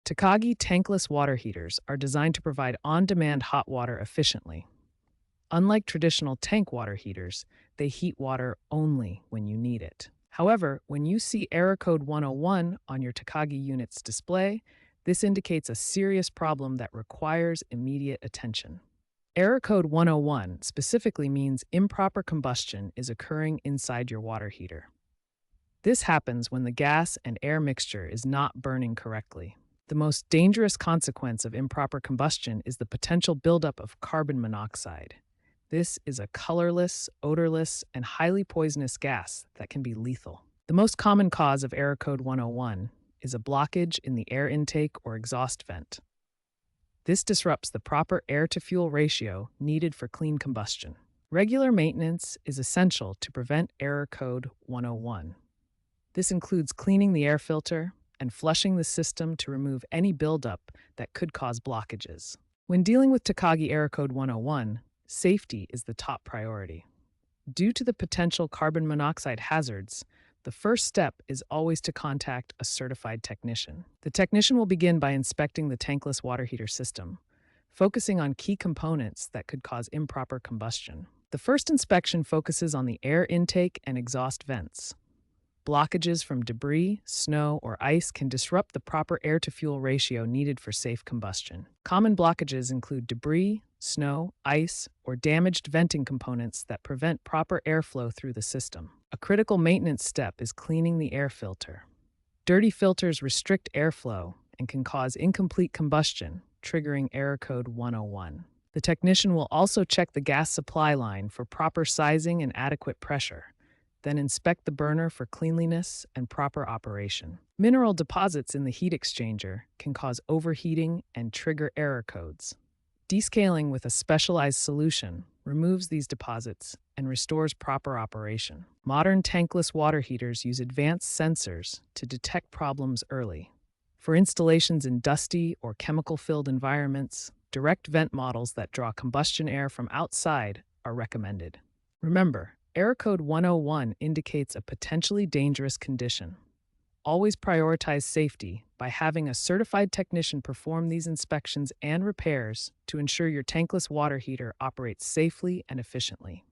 Takagi Tankless water heaters are designed to provide on-demand hot water efficiently. Unlike traditional tank water heaters, they heat water only when you need it. However, when you see error code 101 on your Takagi unit's display, this indicates a serious problem that requires immediate attention. Error code 101 specifically means improper combustion is occurring inside your water heater. This happens when the gas and air mixture is not burning correctly. The most dangerous consequence of improper combustion is the potential buildup of carbon monoxide. This is a colorless, odorless, and highly poisonous gas that can be lethal. The most common cause of error code 101 is a blockage in the air intake or exhaust vent. This disrupts the proper air-to-fuel ratio needed for clean combustion. Regular maintenance is essential to prevent error code 101. This includes cleaning the air filter and flushing the system to remove any buildup that could cause blockages. When dealing with Takagi error code 101, safety is the top priority. Due to the potential carbon monoxide hazards, the first step is always to contact a certified technician. The technician will begin by inspecting the tankless water heater system, focusing on key components that could cause improper combustion. The first inspection focuses on the air intake and exhaust vents. Blockages from debris, snow, or ice can disrupt the proper air-to-fuel ratio needed for safe combustion. Common blockages include debris, snow, ice, or damaged venting components that prevent proper airflow through the system. A critical maintenance step is cleaning the air filter. Dirty filters restrict airflow and can cause incomplete combustion, triggering error code 101. The technician will also check the gas supply line for proper sizing and adequate pressure, then inspect the burner for cleanliness and proper operation. Mineral deposits in the heat exchanger can cause overheating and trigger error codes. Descaling with a specialized solution removes these deposits and restores proper operation. Modern tankless water heaters use advanced sensors to detect problems early. For installations in dusty or chemical-filled environments, direct vent models that draw combustion air from outside are recommended. Remember, error code 101 indicates a potentially dangerous condition. Always prioritize safety by having a certified technician perform these inspections and repairs to ensure your tankless water heater operates safely and efficiently.